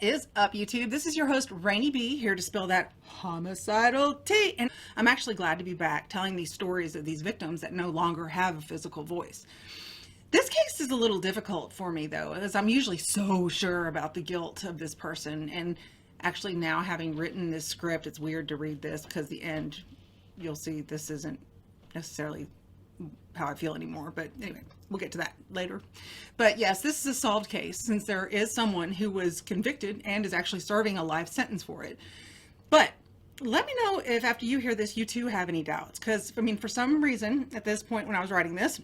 What is up, YouTube? This is your host, Ranee B, here to spill that homicidal tea. And I'm actually glad to be back telling these stories of these victims that no longer have a physical voice. This case is a little difficult for me, though, as I'm usually so sure about the guilt of this person. And actually now, having written this script, it's weird to read this because the end, you'll see this isn't necessarily how I feel anymore. But anyway, we'll get to that later. But yes, this is a solved case since there is someone who was convicted and is actually serving a life sentence for it. But let me know if after you hear this, you too have any doubts. Because, I mean, for some reason at this point when I was writing this,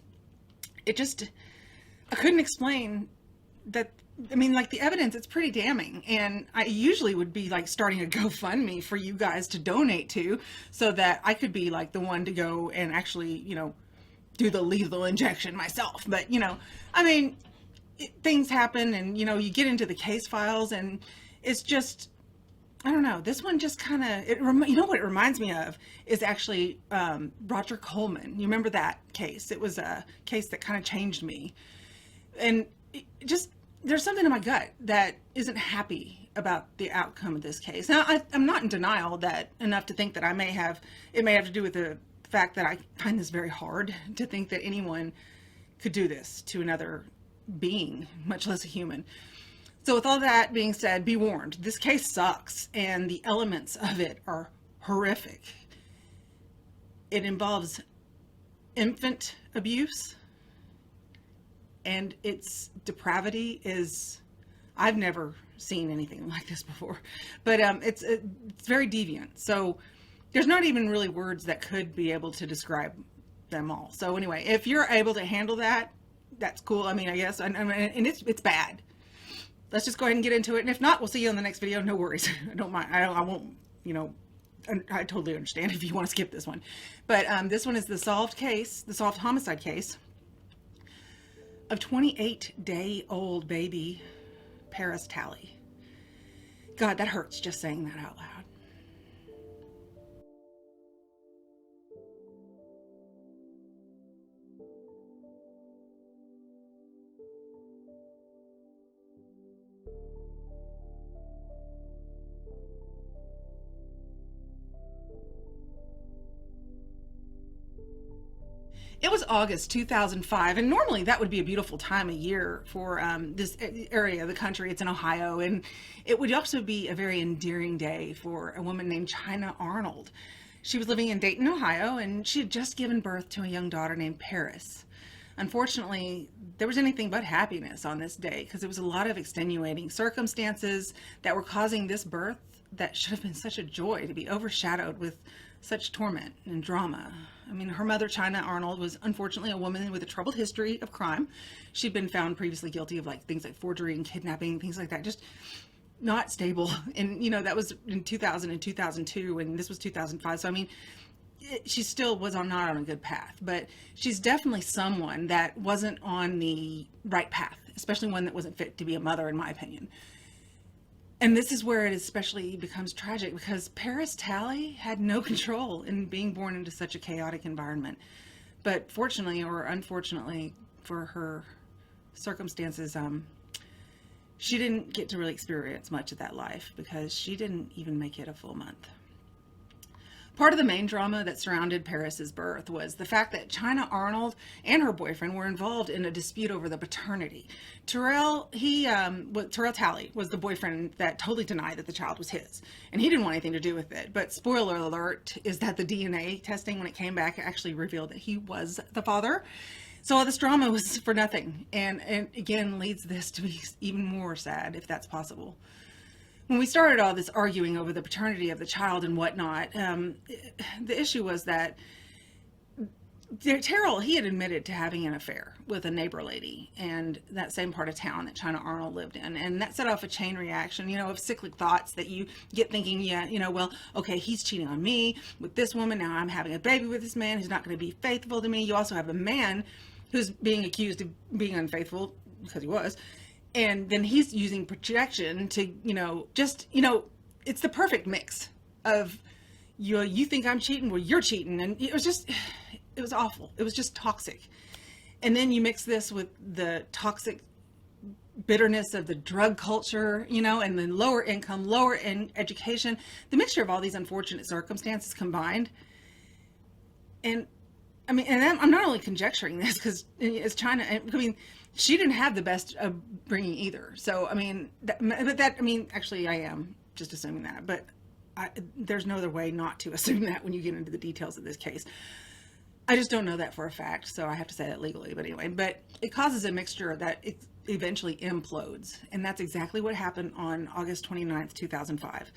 I couldn't explain that. I mean, like, the evidence, it's pretty damning. And I usually would be like starting a GoFundMe for you guys to donate to so that I could be like the one to go and actually, do the lethal injection myself. But, I mean, things happen and, you get into the case files and it's just, I don't know. This one just kind of, what it reminds me of is actually Roger Coleman. You remember that case? It was a case that kind of changed me. And there's something in my gut that isn't happy about the outcome of this case. Now, I'm not in denial that enough to think that it may have to do with the fact that I find this very hard to think that anyone could do this to another being, much less a human. So with all that being said, be warned, this case sucks and the elements of it are horrific. It involves infant abuse and its depravity is, I've never seen anything like this before, but it's very deviant. So there's not even really words that could be able to describe them all. So anyway, if you're able to handle that, that's cool. I mean, I guess, and it's bad. Let's just go ahead and get into it. And if not, we'll see you in the next video. No worries. I don't mind. I won't, I totally understand if you want to skip this one. But this one is the solved homicide case of 28-day-old baby Paris Talley. God, that hurts just saying that out loud. It was August 2005, and normally that would be a beautiful time of year for this area of the country. It's in Ohio, and it would also be a very endearing day for a woman named China Arnold. She was living in Dayton, Ohio, and she had just given birth to a young daughter named Paris. Unfortunately, there was anything but happiness on this day because there was a lot of extenuating circumstances that were causing this birth that should have been such a joy to be overshadowed with such torment and drama. I mean, her mother, China Arnold, was unfortunately a woman with a troubled history of crime. She'd been found previously guilty of things like forgery and kidnapping, things like that, just not stable. And, that was in 2000 and 2002, and this was 2005. So, I mean, she still was not on a good path, but she's definitely someone that wasn't on the right path, especially one that wasn't fit to be a mother, in my opinion. And this is where it especially becomes tragic because Paris Talley had no control in being born into such a chaotic environment. But fortunately or unfortunately for her circumstances, she didn't get to really experience much of that life because she didn't even make it a full month. Part of the main drama that surrounded Paris's birth was the fact that China Arnold and her boyfriend were involved in a dispute over the paternity. Talley was the boyfriend that totally denied that the child was his, and he didn't want anything to do with it. But spoiler alert is that the DNA testing, when it came back, actually revealed that he was the father. So all this drama was for nothing, and again leads this to be even more sad, if that's possible. When we started all this arguing over the paternity of the child and whatnot, the issue was that Terrell, he had admitted to having an affair with a neighbor lady in that same part of town that China Arnold lived in. And that set off a chain reaction, of cyclic thoughts that you get thinking, well, okay, he's cheating on me with this woman. Now I'm having a baby with this man who's not going to be faithful to me. You also have a man who's being accused of being unfaithful because he was. And then he's using projection to, it's the perfect mix of, you think I'm cheating, well, you're cheating. And it was awful. It was just toxic. And then you mix this with the toxic bitterness of the drug culture, and then lower income, lower in education, the mixture of all these unfortunate circumstances combined. And I mean, and I'm not only conjecturing this because it's China. I mean, she didn't have the best upbringing either. So I mean, actually, I am just assuming that, but there's no other way not to assume that when you get into the details of this case. I just don't know that for a fact, so I have to say that legally. But anyway, but it causes a mixture that it eventually implodes, and that's exactly what happened on August 29th, 2005.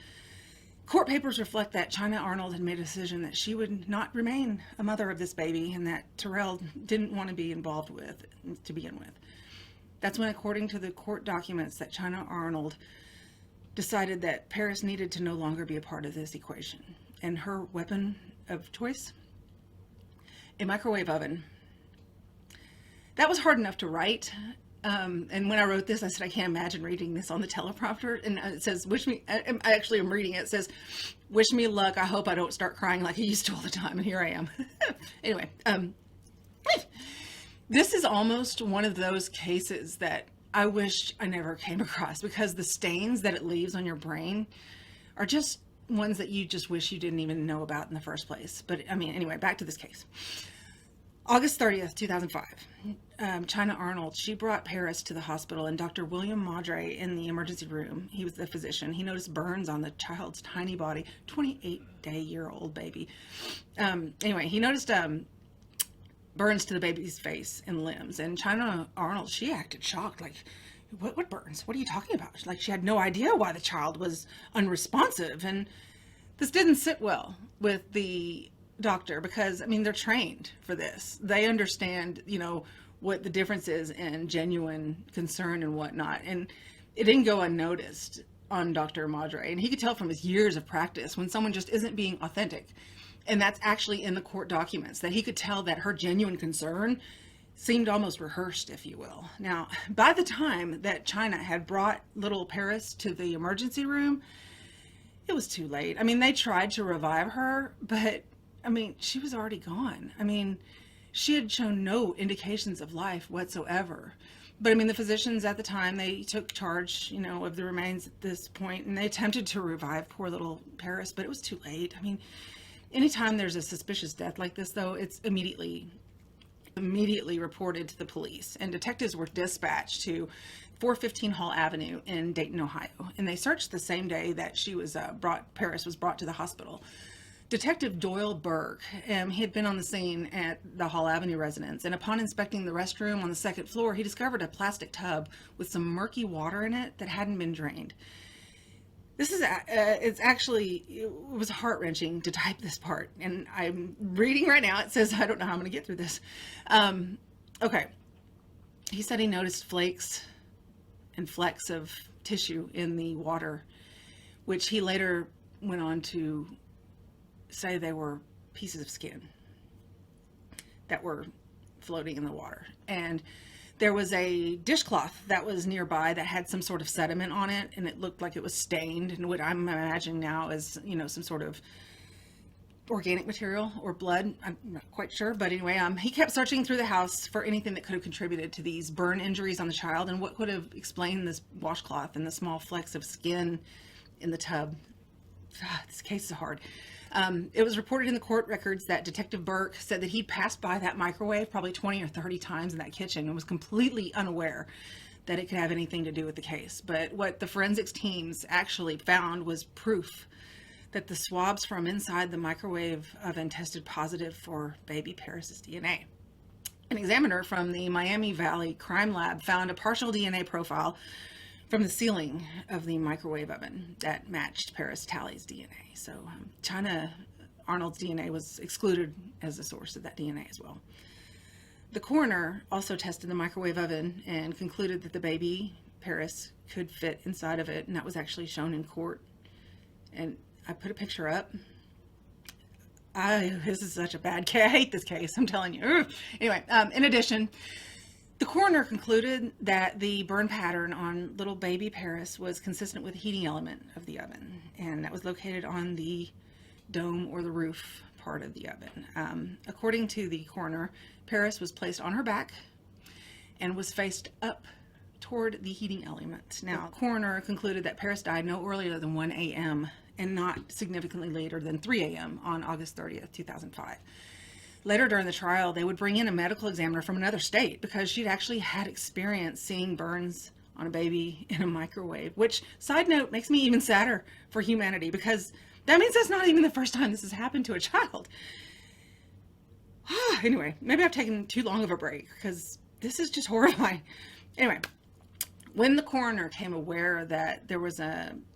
Court papers reflect that China Arnold had made a decision that she would not remain a mother of this baby, and that Terrell didn't want to be involved with to begin with. That's when, according to the court documents, that China Arnold decided that Paris needed to no longer be a part of this equation. And her weapon of choice? A microwave oven. That was hard enough to write. And when I wrote this, I said, I can't imagine reading this on the teleprompter. And it says, I actually am reading it. It says, wish me luck. I hope I don't start crying like I used to all the time. And here I am. Anyway, this is almost one of those cases that I wish I never came across, because the stains that it leaves on your brain are just ones that you just wish you didn't even know about in the first place. But I mean, anyway, back to this case. August 30th, 2005, China Arnold, she brought Paris to the hospital, and Dr. William Madre in the emergency room, he was the physician, he noticed burns on the child's tiny body, 28-day-old baby. Anyway, he noticed burns to the baby's face and limbs, and China Arnold, she acted shocked, like, what burns? What are you talking about? Like, she had no idea why the child was unresponsive, and this didn't sit well with the doctor, because I mean, they're trained for this. They understand, what the difference is in genuine concern and whatnot. And it didn't go unnoticed on Dr. Madre. And he could tell from his years of practice when someone just isn't being authentic. And that's actually in the court documents, that he could tell that her genuine concern seemed almost rehearsed, if you will. Now, by the time that China had brought little Paris to the emergency room, it was too late. I mean, they tried to revive her, but I mean, she was already gone. I mean, she had shown no indications of life whatsoever. But I mean, the physicians at the time, they took charge, of the remains at this point, and they attempted to revive poor little Paris, but it was too late. I mean, anytime there's a suspicious death like this, though, it's immediately reported to the police, and detectives were dispatched to 415 Hall Avenue in Dayton, Ohio, and they searched the same day that Paris was brought to the hospital. Detective Doyle Burke, he had been on the scene at the Hall Avenue residence, and upon inspecting the restroom on the second floor, he discovered a plastic tub with some murky water in it that hadn't been drained. This is, it was heart-wrenching to type this part, and I'm reading right now. It says, I don't know how I'm going to get through this. Okay. He said he noticed flakes and flecks of tissue in the water, which he later went on to say they were pieces of skin that were floating in the water. And there was a dishcloth that was nearby that had some sort of sediment on it, and it looked like it was stained, and what I'm imagining now is, some sort of organic material or blood. I'm not quite sure, but anyway, he kept searching through the house for anything that could have contributed to these burn injuries on the child, and what could have explained this washcloth and the small flecks of skin in the tub. This case is hard. It was reported in the court records that Detective Burke said that he passed by that microwave probably 20 or 30 times in that kitchen and was completely unaware that it could have anything to do with the case. But what the forensics teams actually found was proof that the swabs from inside the microwave oven tested positive for baby Paris's DNA. An examiner from the Miami Valley Crime Lab found a partial DNA profile from the ceiling of the microwave oven that matched Paris Talley's DNA. So China Arnold's DNA was excluded as a source of that DNA as well. The coroner also tested the microwave oven and concluded that the baby Paris could fit inside of it, and that was actually shown in court. And I put a picture up. This is such a bad case. I hate this case, I'm telling you. Anyway, in addition, the coroner concluded that the burn pattern on little baby Paris was consistent with the heating element of the oven, and that was located on the dome or the roof part of the oven. According to the coroner, Paris was placed on her back and was faced up toward the heating element. Now, the coroner concluded that Paris died no earlier than 1 a.m. and not significantly later than 3 a.m. on August 30th, 2005. Later during the trial, they would bring in a medical examiner from another state because she'd actually had experience seeing burns on a baby in a microwave, which, side note, makes me even sadder for humanity because that means that's not even the first time this has happened to a child. Anyway, maybe I've taken too long of a break because this is just horrifying. Anyway, when the coroner came aware that there was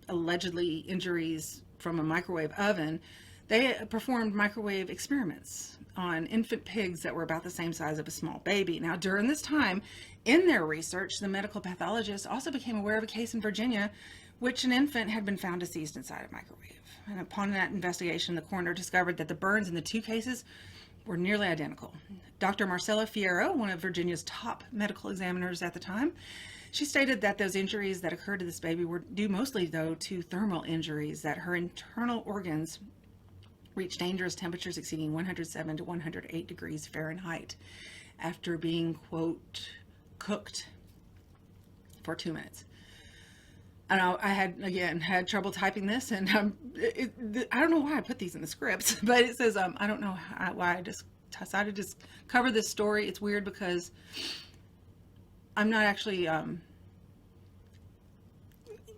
allegedly injuries from a microwave oven, they performed microwave experiments on infant pigs that were about the same size of a small baby. Now, during this time, in their research, the medical pathologist also became aware of a case in Virginia which an infant had been found deceased inside a microwave. And upon that investigation, the coroner discovered that the burns in the two cases were nearly identical. Dr. Marcella Fierro, one of Virginia's top medical examiners at the time, she stated that those injuries that occurred to this baby were due mostly, though, to thermal injuries, that her internal organs reached dangerous temperatures exceeding 107 to 108 degrees Fahrenheit after being, quote, cooked for 2 minutes. I know I had trouble typing this, and I don't know why I put these in the scripts, but it says I don't know why I just decided to just cover this story. It's weird because I'm not actually I'm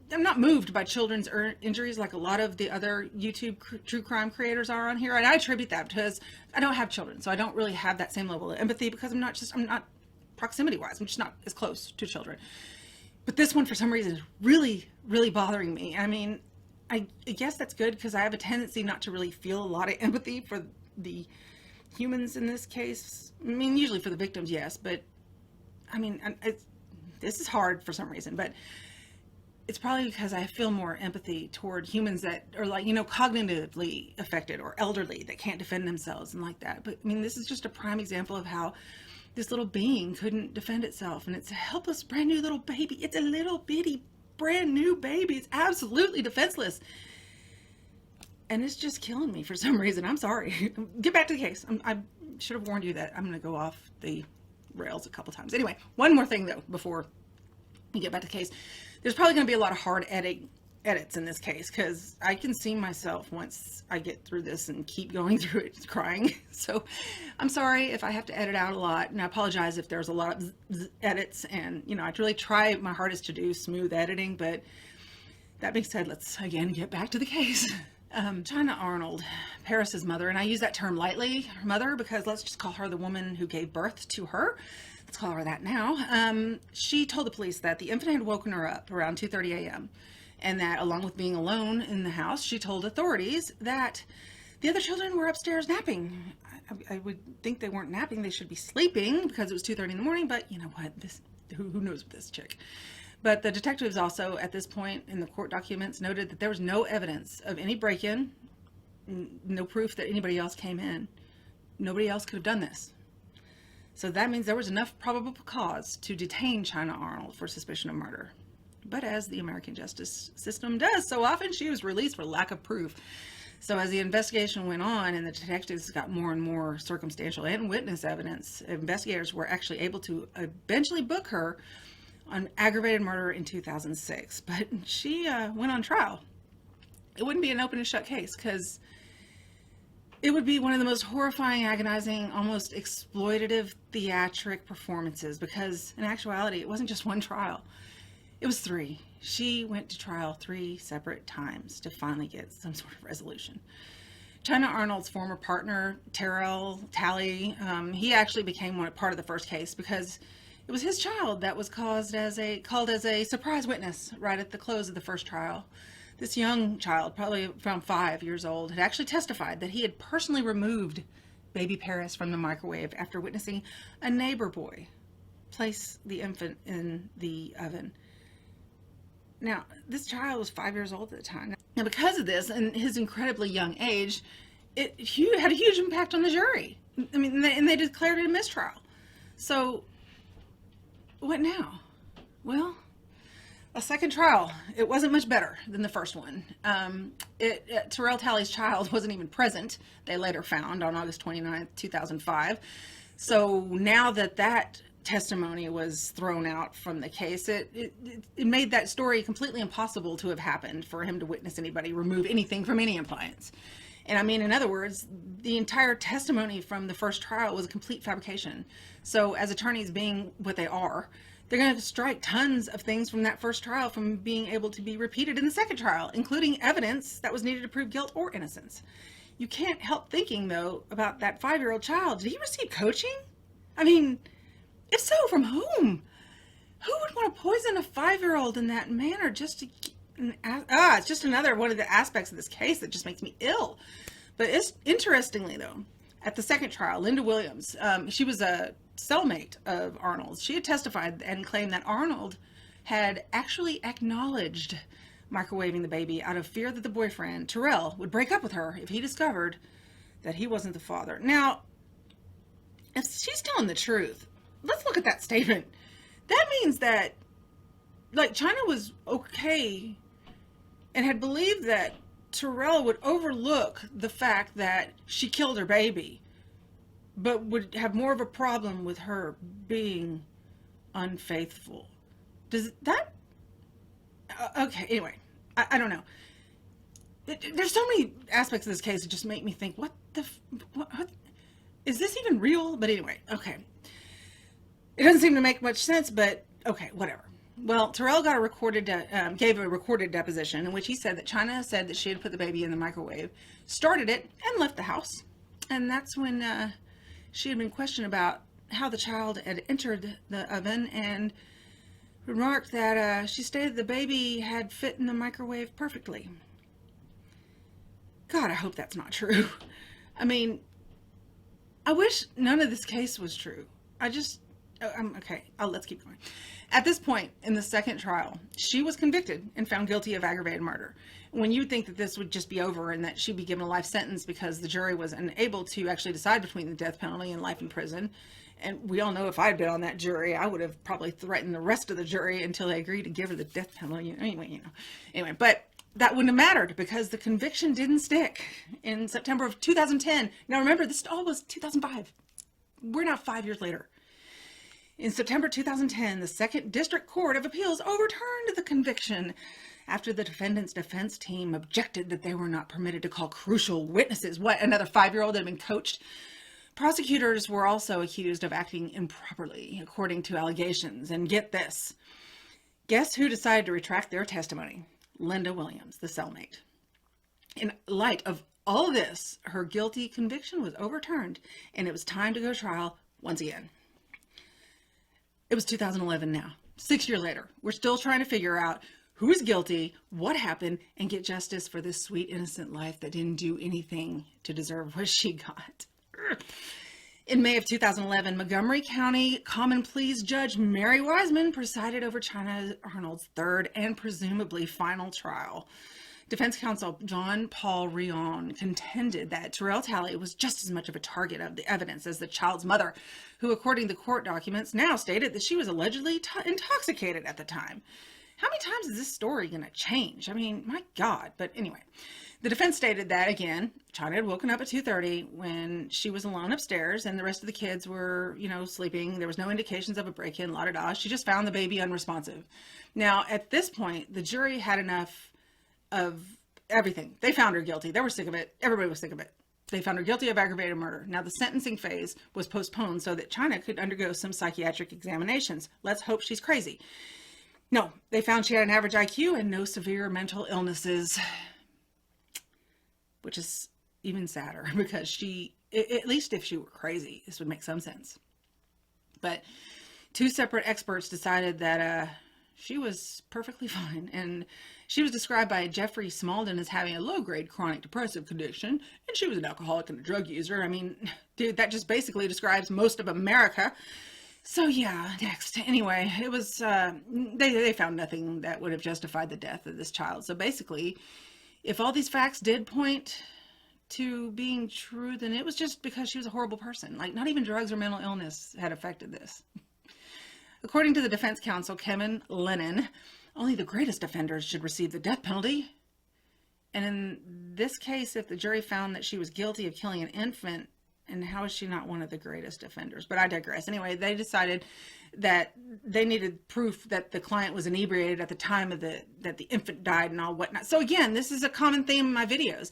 not moved by children's injuries like a lot of the other YouTube true crime creators are on here, and I attribute that because I don't have children, so I don't really have that same level of empathy because I'm not proximity wise, I'm just not as close to children. But this one, for some reason, is really, really bothering me. I mean, I guess that's good because I have a tendency not to really feel a lot of empathy for the humans in this case. I mean, usually for the victims, yes, but I mean, this is hard for some reason, but it's probably because I feel more empathy toward humans that are like, cognitively affected or elderly that can't defend themselves and like that. But I mean, this is just a prime example of how this little being couldn't defend itself, and it's a helpless brand new little baby. It's a little bitty brand new baby. It's absolutely defenseless, and it's just killing me for some reason. I'm sorry. Get back to the case. I should have warned you that I'm going to go off the rails a couple times. Anyway, one more thing though before we get back to the case. There's probably going to be a lot of hard edits in this case because I can see myself once I get through this and keep going through it crying. So I'm sorry if I have to edit out a lot, and I apologize if there's a lot of edits, and I really try my hardest to do smooth editing. But that being said, let's again get back to the case. China Arnold, Paris's mother, and I use that term lightly, her mother, because let's just call her the woman who gave birth to her. Let's call her that now. She told the police that the infant had woken her up around 2:30 a.m. and that along with being alone in the house, she told authorities that the other children were upstairs napping. I would think they weren't napping, they should be sleeping because it was 2:30 in the morning, but you know what, who knows with this chick. But the detectives also, at this point in the court documents, noted that there was no evidence of any break-in, no proof that anybody else came in. Nobody else could have done this. So that means there was enough probable cause to detain China Arnold for suspicion of murder. But as the American justice system does so often, she was released for lack of proof. So as the investigation went on and the detectives got more and more circumstantial and witness evidence, investigators were actually able to eventually book her on aggravated murder in 2006. But she went on trial. It wouldn't be an open and shut case because it would be one of the most horrifying, agonizing, almost exploitative theatric performances because in actuality, it wasn't just one trial. It was 3. She went to trial 3 separate times to finally get some sort of resolution. China Arnold's former partner, Talley, he actually became part of the first case because it was his child that was called as a surprise witness right at the close of the first trial. This young child, probably around 5 years old, had actually testified that he had personally removed baby Paris from the microwave after witnessing a neighbor boy place the infant in the oven. Now, this child was 5 years old at the time. And because of this and his incredibly young age, it had a huge impact on the jury. I mean, and they declared it a mistrial. So, what now? Well, a second trial. It wasn't much better than the first one. Terrell Talley's child wasn't even present, they later found on August 29th, 2005. So now that testimony was thrown out from the case, it made that story completely impossible to have happened for him to witness anybody remove anything from any appliance. And I mean, in other words, the entire testimony from the first trial was a complete fabrication. So as attorneys being what they are, they're going to strike tons of things from that first trial from being able to be repeated in the second trial, including evidence that was needed to prove guilt or innocence. You can't help thinking, though, about that 5-year-old child. Did he receive coaching? I mean, if so, from whom? Who would want to poison a 5-year-old in that manner just to... it's just another one of the aspects of this case that just makes me ill. But it's interestingly, though, at the second trial, Linda Williams, she was a cellmate of Arnold's. She had testified and claimed that Arnold had actually acknowledged microwaving the baby out of fear that the boyfriend, Terrell, would break up with her if he discovered that he wasn't the father. Now, if she's telling the truth, let's look at that statement. That means that, like, China was okay and had believed that Terrell would overlook the fact that she killed her baby, but would have more of a problem with her being unfaithful. Does that... okay, anyway, I don't know. There's so many aspects of this case that just make me think, what is this even real? But anyway, okay. It doesn't seem to make much sense, but okay, whatever. Well, Terrell got gave a recorded deposition in which he said that China said that she had put the baby in the microwave, started it, and left the house. And that's when she had been questioned about how the child had entered the oven and remarked that she stated the baby had fit in the microwave perfectly. God, I hope that's not true. I mean, I wish none of this case was true. Okay, let's keep going. At this point in the second trial, she was convicted and found guilty of aggravated murder. When you'd think that this would just be over and that she'd be given a life sentence because the jury was unable to actually decide between the death penalty and life in prison. And we all know if I'd been on that jury, I would have probably threatened the rest of the jury until they agreed to give her the death penalty. Anyway, but that wouldn't have mattered because the conviction didn't stick in September of 2010. Now remember, this all was 2005. We're now 5 years later. In September 2010, the Second District Court of Appeals overturned the conviction after the defendant's defense team objected that they were not permitted to call crucial witnesses. What, another 5-year-old had been coached? Prosecutors were also accused of acting improperly, according to allegations. And get this. Guess who decided to retract their testimony? Linda Williams, the cellmate. In light of all this, her guilty conviction was overturned, and it was time to go to trial once again. It was 2011 now, 6 years later. We're still trying to figure out who is guilty, what happened, and get justice for this sweet, innocent life that didn't do anything to deserve what she got. In May of 2011, Montgomery County Common Pleas Judge Mary Wiseman presided over China Arnold's third and presumably final trial. Defense counsel John Paul Rion contended that Terrell Talley was just as much of a target of the evidence as the child's mother, who, according to court documents, now stated that she was allegedly intoxicated at the time. How many times is this story going to change? I mean, my God. But anyway, the defense stated that, again, China had woken up at 2:30 when she was alone upstairs and the rest of the kids were, sleeping. There was no indications of a break-in, la-da-da. She just found the baby unresponsive. Now, at this point, the jury had enough of everything. They found her guilty. They were sick of it. Everybody was sick of it. They found her guilty of aggravated murder. Now, the sentencing phase was postponed so that China could undergo some psychiatric examinations. Let's hope she's crazy. No, they found she had an average IQ and no severe mental illnesses, which is even sadder because at least if she were crazy, this would make some sense. But two separate experts decided that she was perfectly fine, and she was described by Jeffrey Smalden as having a low-grade chronic depressive condition, and she was an alcoholic and a drug user. I mean, dude, that just basically describes most of America. So yeah, next. Anyway, it was, they found nothing that would have justified the death of this child. So basically, if all these facts did point to being true, then it was just because she was a horrible person. Like, not even drugs or mental illness had affected this. According to the defense counsel, Kevin Lennon, only the greatest offenders should receive the death penalty. And in this case, if the jury found that she was guilty of killing an infant, And how is she not one of the greatest offenders? But I digress. Anyway, they decided that they needed proof that the client was inebriated at the time of that the infant died and all whatnot. So again, this is a common theme in my videos.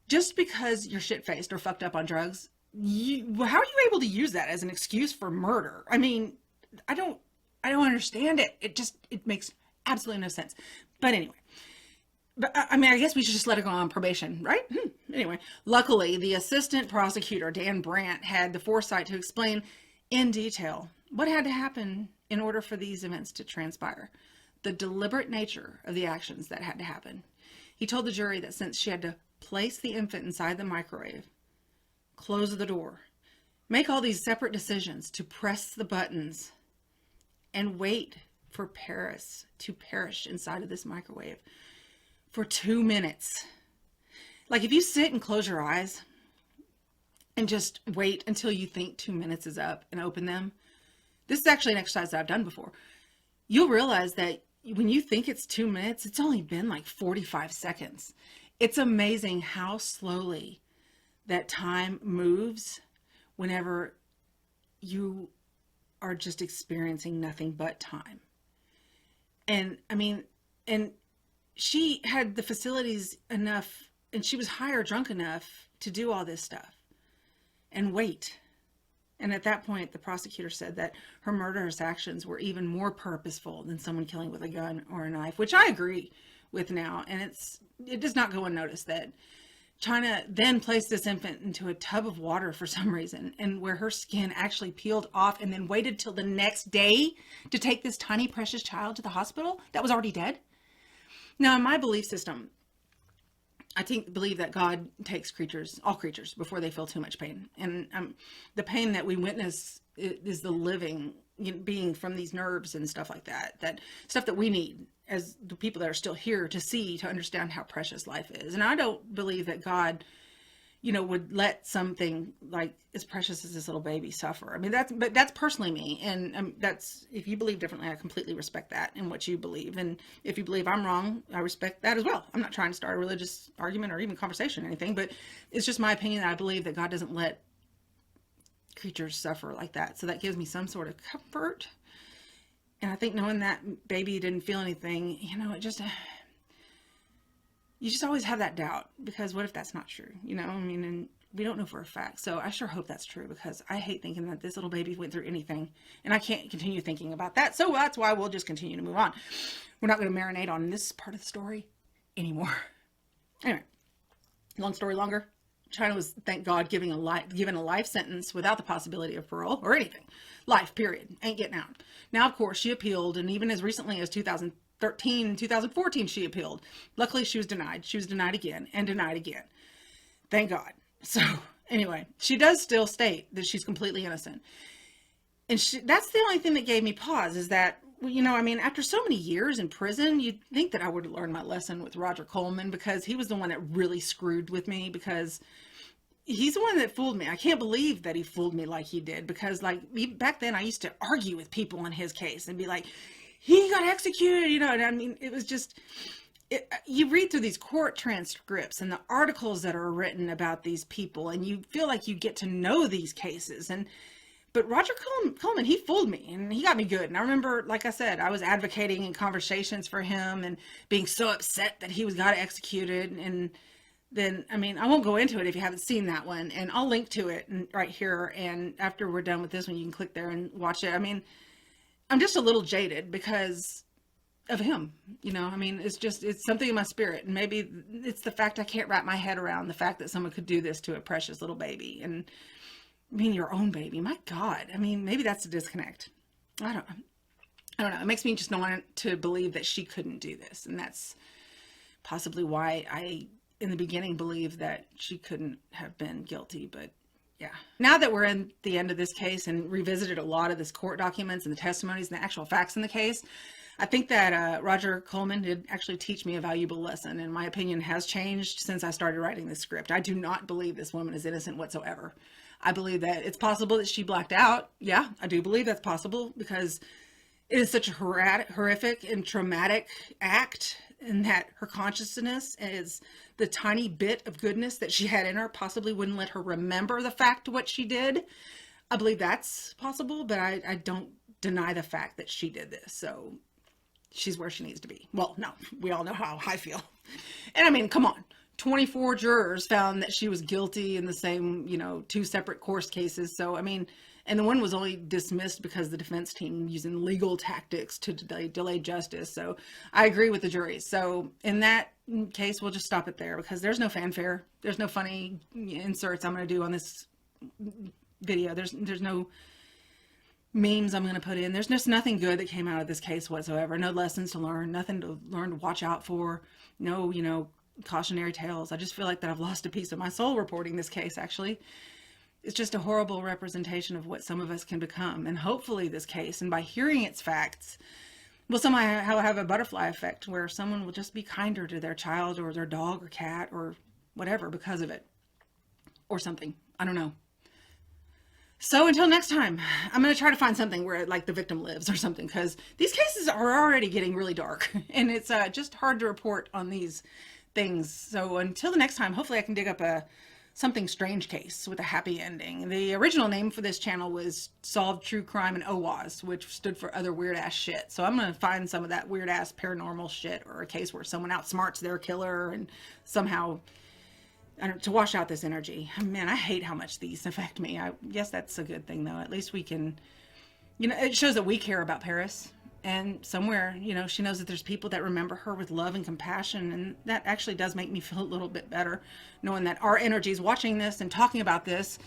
Just because you're shit-faced or fucked up on drugs, how are you able to use that as an excuse for murder? I mean, I don't understand it. It makes absolutely no sense. But anyway. But I mean, I guess we should just let her go on probation, right? Anyway, luckily, the assistant prosecutor, Dan Brandt, had the foresight to explain in detail what had to happen in order for these events to transpire, the deliberate nature of the actions that had to happen. He told the jury that since she had to place the infant inside the microwave, close the door, make all these separate decisions to press the buttons, and wait for Paris to perish inside of this microwave for 2 minutes. Like, if you sit and close your eyes and just wait until you think 2 minutes is up and open them, this is actually an exercise that I've done before. You'll realize that when you think it's 2 minutes, it's only been like 45 seconds. It's amazing how slowly that time moves whenever you are just experiencing nothing but time. And I mean, and she had the facilities enough, and she was high or drunk enough to do all this stuff and wait. And at that point, the prosecutor said that her murderous actions were even more purposeful than someone killing with a gun or a knife, which I agree with now. And it does not go unnoticed that China then placed this infant into a tub of water for some reason, and where her skin actually peeled off, and then waited till the next day to take this tiny precious child to the hospital that was already dead. Now, in my belief system, I believe that God takes all creatures, before they feel too much pain. And the pain that we witness is the living being from these nerves and stuff like that. That stuff that we need as the people that are still here to see, to understand how precious life is. And I don't believe that God, would let something like as precious as this little baby suffer. I mean, that's personally me. And if you believe differently, I completely respect that and what you believe. And if you believe I'm wrong, I respect that as well. I'm not trying to start a religious argument or even conversation or anything, but it's just my opinion that I believe that God doesn't let creatures suffer like that. So that gives me some sort of comfort. And I think knowing that baby didn't feel anything, you just always have that doubt, because what if that's not true? And we don't know for a fact. So I sure hope that's true, because I hate thinking that this little baby went through anything, and I can't continue thinking about that. So that's why we'll just continue to move on. We're not going to marinate on this part of the story anymore. Anyway, long story longer. China was, thank God, given a life sentence without the possibility of parole or anything. Life, period. Ain't getting out. Now, of course, she appealed, and even as recently as 2013 and 2014, she appealed. Luckily, she was denied. She was denied again and denied again. Thank God. So, anyway, she does still state that she's completely innocent. And that's the only thing that gave me pause, is that, after so many years in prison, you'd think that I would have learned my lesson with Roger Coleman, because he was the one that really screwed with me, because he's the one that fooled me. I can't believe that he fooled me like he did, because back then I used to argue with people in his case and be like, he got executed, and it was just, you read through these court transcripts and the articles that are written about these people, and you feel like you get to know these cases. But Roger Coleman, he fooled me, and he got me good. And I remember, like I said, I was advocating in conversations for him and being so upset that he got executed. And then, I won't go into it if you haven't seen that one, and I'll link to it right here. And after we're done with this one, you can click there and watch it. I'm just a little jaded because of him, it's something in my spirit. And maybe it's the fact I can't wrap my head around the fact that someone could do this to a precious little baby. And your own baby, my God. Maybe that's a disconnect. I don't know. It makes me just not want to believe that she couldn't do this. And that's possibly why I, in the beginning, believed that she couldn't have been guilty. But yeah. Now that we're in the end of this case and revisited a lot of this court documents and the testimonies and the actual facts in the case, I think that Roger Coleman did actually teach me a valuable lesson, and my opinion has changed since I started writing this script. I do not believe this woman is innocent whatsoever. I believe that it's possible that she blacked out. Yeah, I do believe that's possible, because it is such a horrific and traumatic act and that her consciousness is the tiny bit of goodness that she had in her possibly wouldn't let her remember the fact of what she did. I believe that's possible, but I don't deny the fact that she did this. So she's where she needs to be. Well, no, we all know how I feel. And I mean, come on. 24 jurors found that she was guilty in the same, 2 separate court cases. So, I mean, and the one was only dismissed because the defense team using legal tactics to delay justice. So I agree with the jury. So in that case, we'll just stop it there because there's no fanfare. There's no funny inserts I'm going to do on this video. There's no memes I'm going to put in. There's just nothing good that came out of this case whatsoever. No lessons to learn, nothing to learn to watch out for. No, cautionary tales. I just feel like that I've lost a piece of my soul reporting this case, actually. It's just a horrible representation of what some of us can become. And hopefully this case, and by hearing its facts, will somehow have a butterfly effect where someone will just be kinder to their child or their dog or cat or whatever because of it. Or something. I don't know. So until next time, I'm going to try to find something where like the victim lives or something, because these cases are already getting really dark and it's just hard to report on these things. So until the next time, hopefully I can dig up something strange case with a happy ending. The original name for this channel was Solved True Crime and OWAS, which stood for other weird ass shit. So I'm going to find some of that weird ass paranormal shit or a case where someone outsmarts their killer and somehow to wash out this energy. Man, I hate how much these affect me. I guess that's a good thing though. At least we can, it shows that we care about Paris. And somewhere, she knows that there's people that remember her with love and compassion. And that actually does make me feel a little bit better, knowing that our energies watching this and talking about this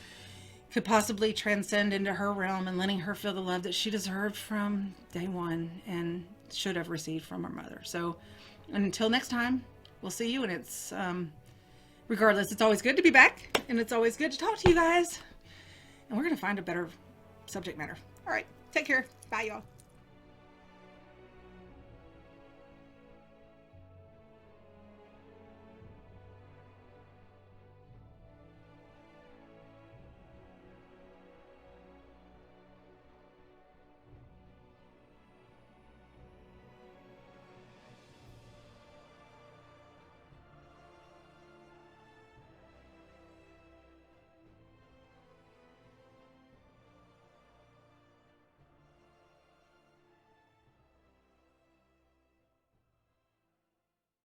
could possibly transcend into her realm and letting her feel the love that she deserved from day one and should have received from her mother. So until next time, we'll see you. And it's, regardless, it's always good to be back. And it's always good to talk to you guys. And we're going to find a better subject matter. All right. Take care. Bye, y'all.